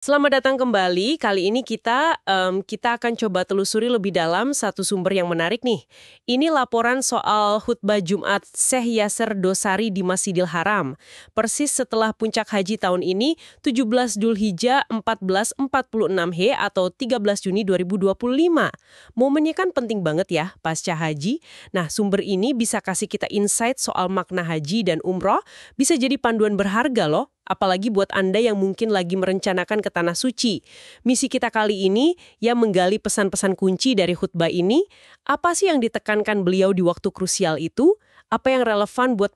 Selamat datang kembali. Kali ini kita akan coba telusuri lebih dalam satu sumber yang menarik nih. Ini laporan soal khutbah Jumat Syekh Yasser Dosari di Masjidil Haram. Persis setelah puncak haji tahun ini, 17 Dzulhijjah 1446 atau 13 Juni 2025. Momennya kan penting banget ya, pasca haji. Nah, sumber ini bisa kasih kita insight soal makna haji dan umroh, bisa jadi panduan berharga loh. Apalagi buat Anda yang mungkin lagi merencanakan ke Tanah Suci. Misi kita kali ini yang menggali pesan-pesan kunci dari khutbah ini, apa sih yang ditekankan beliau di waktu krusial itu? Apa yang relevan buat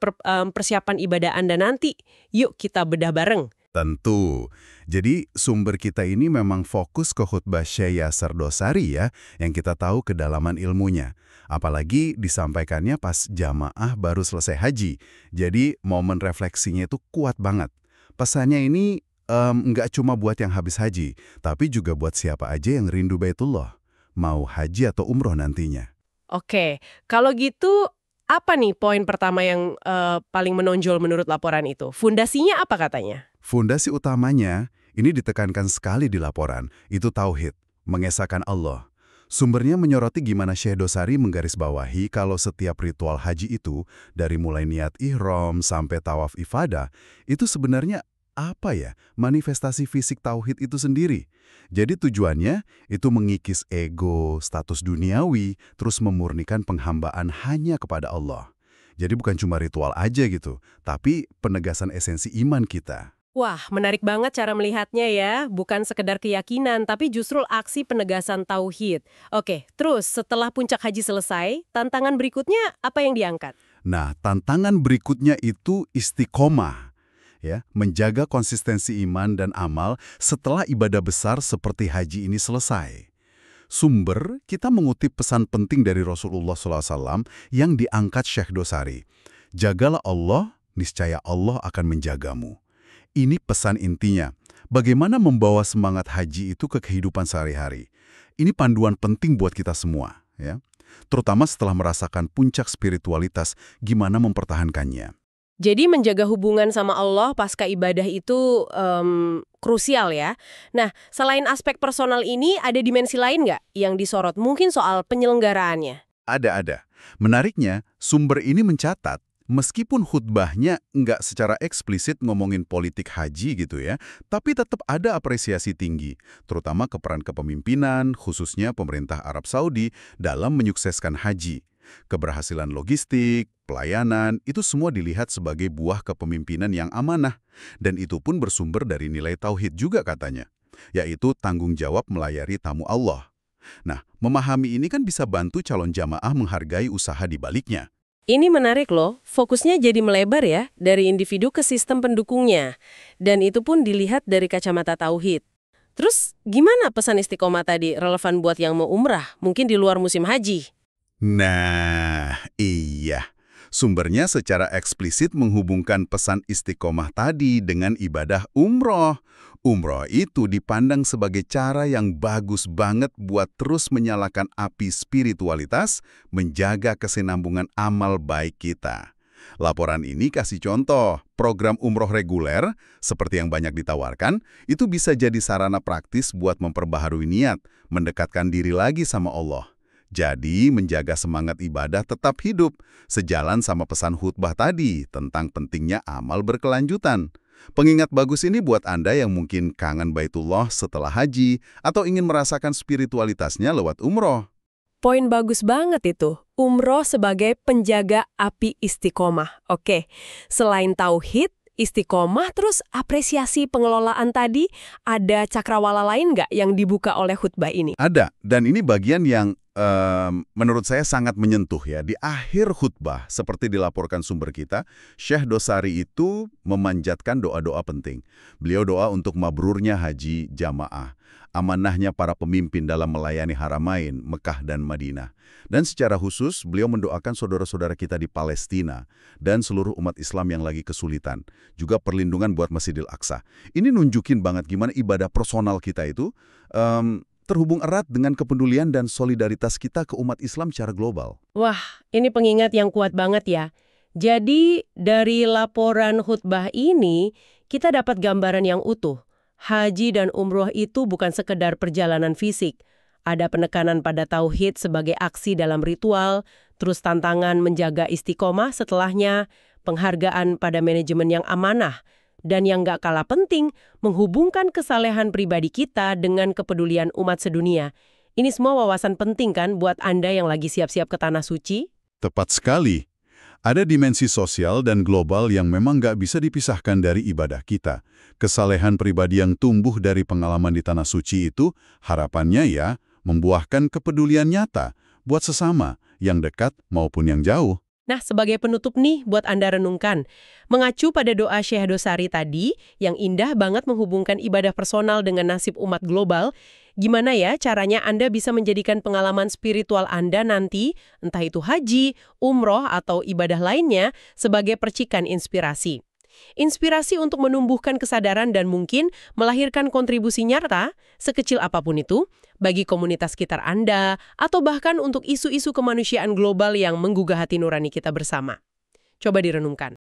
persiapan ibadah Anda nanti? Yuk kita bedah bareng. Tentu. Jadi sumber kita ini memang fokus ke khutbah Syekh Yasser Dosari ya, yang kita tahu kedalaman ilmunya. Apalagi disampaikannya pas jamaah baru selesai haji. Jadi momen refleksinya itu kuat banget. Pesannya ini nggak cuma buat yang habis haji, tapi juga buat siapa aja yang rindu Baitullah, mau haji atau umroh nantinya. Oke, kalau gitu apa nih poin pertama yang paling menonjol menurut laporan itu? Fundasinya apa katanya? Fondasi utamanya, ini ditekankan sekali di laporan, itu tauhid, mengesahkan Allah. Sumbernya menyoroti gimana Syekh Dosari menggarisbawahi kalau setiap ritual haji itu, dari mulai niat ihram sampai tawaf ifadah, itu sebenarnya apa ya? Manifestasi fisik tauhid itu sendiri. Jadi tujuannya itu mengikis ego, status duniawi, terus memurnikan penghambaan hanya kepada Allah. Jadi bukan cuma ritual aja gitu, tapi penegasan esensi iman kita. Wah, menarik banget cara melihatnya ya. Bukan sekedar keyakinan, tapi justru aksi penegasan tauhid. Oke, terus setelah puncak haji selesai, tantangan berikutnya apa yang diangkat? Nah, tantangan berikutnya itu istiqomah, ya, menjaga konsistensi iman dan amal setelah ibadah besar seperti haji ini selesai. Sumber, kita mengutip pesan penting dari Rasulullah SAW yang diangkat Syekh Dosari. Jagalah Allah, niscaya Allah akan menjagamu. Ini pesan intinya, bagaimana membawa semangat haji itu ke kehidupan sehari-hari. Ini panduan penting buat kita semua, ya. Terutama setelah merasakan puncak spiritualitas, gimana mempertahankannya. Jadi menjaga hubungan sama Allah pasca ibadah itu krusial ya. Nah, selain aspek personal ini, ada dimensi lain nggak yang disorot? Mungkin soal penyelenggaraannya. Ada. Menariknya, sumber ini mencatat, meskipun khutbahnya nggak secara eksplisit ngomongin politik haji gitu ya, tapi tetap ada apresiasi tinggi, terutama ke peran kepemimpinan, khususnya pemerintah Arab Saudi, dalam menyukseskan haji. Keberhasilan logistik, pelayanan, itu semua dilihat sebagai buah kepemimpinan yang amanah. Dan itu pun bersumber dari nilai tauhid juga katanya, yaitu tanggung jawab melayari tamu Allah. Nah, memahami ini kan bisa bantu calon jamaah menghargai usaha di baliknya. Ini menarik loh, fokusnya jadi melebar ya, dari individu ke sistem pendukungnya. Dan itu pun dilihat dari kacamata tauhid. Terus, gimana pesan istiqomah tadi relevan buat yang mau umrah, mungkin di luar musim haji? Nah, iya. Sumbernya secara eksplisit menghubungkan pesan istiqomah tadi dengan ibadah umroh. Umroh itu dipandang sebagai cara yang bagus banget buat terus menyalakan api spiritualitas, menjaga kesinambungan amal baik kita. Laporan ini kasih contoh, program umroh reguler, seperti yang banyak ditawarkan, itu bisa jadi sarana praktis buat memperbaharui niat, mendekatkan diri lagi sama Allah. Jadi, menjaga semangat ibadah tetap hidup, sejalan sama pesan khutbah tadi tentang pentingnya amal berkelanjutan. Pengingat bagus ini buat Anda yang mungkin kangen Baitullah setelah haji atau ingin merasakan spiritualitasnya lewat umroh. Poin bagus banget itu. Umroh sebagai penjaga api istiqomah. Oke, selain tauhid, istiqomah, terus apresiasi pengelolaan tadi, ada cakrawala lain nggak yang dibuka oleh khutbah ini? Ada, dan ini bagian yang menurut saya sangat menyentuh ya. Di akhir khutbah, seperti dilaporkan sumber kita, Syekh Dosari itu memanjatkan doa-doa penting. Beliau doa untuk mabrurnya haji jamaah, amanahnya para pemimpin dalam melayani haramain, Mekah dan Madinah. Dan secara khusus, beliau mendoakan saudara-saudara kita di Palestina dan seluruh umat Islam yang lagi kesulitan. Juga perlindungan buat Masjidil Aqsa. Ini nunjukin banget gimana ibadah personal kita itu terhubung erat dengan kepedulian dan solidaritas kita ke umat Islam secara global. Wah, ini pengingat yang kuat banget ya. Jadi, dari laporan khutbah ini, kita dapat gambaran yang utuh. Haji dan umroh itu bukan sekedar perjalanan fisik. Ada penekanan pada tauhid sebagai aksi dalam ritual, terus tantangan menjaga istiqomah setelahnya, penghargaan pada manajemen yang amanah, dan yang nggak kalah penting, menghubungkan kesalehan pribadi kita dengan kepedulian umat sedunia. Ini semua wawasan penting kan buat Anda yang lagi siap-siap ke Tanah Suci? Tepat sekali. Ada dimensi sosial dan global yang memang nggak bisa dipisahkan dari ibadah kita. Kesalehan pribadi yang tumbuh dari pengalaman di Tanah Suci itu, harapannya ya, membuahkan kepedulian nyata buat sesama, yang dekat maupun yang jauh. Nah, sebagai penutup nih buat Anda renungkan, mengacu pada doa Syekh Dosari tadi, yang indah banget menghubungkan ibadah personal dengan nasib umat global, gimana ya caranya Anda bisa menjadikan pengalaman spiritual Anda nanti, entah itu haji, umroh, atau ibadah lainnya, sebagai percikan inspirasi. Inspirasi untuk menumbuhkan kesadaran dan mungkin melahirkan kontribusi nyata, sekecil apapun itu, bagi komunitas sekitar Anda, atau bahkan untuk isu-isu kemanusiaan global yang menggugah hati nurani kita bersama. Coba direnungkan.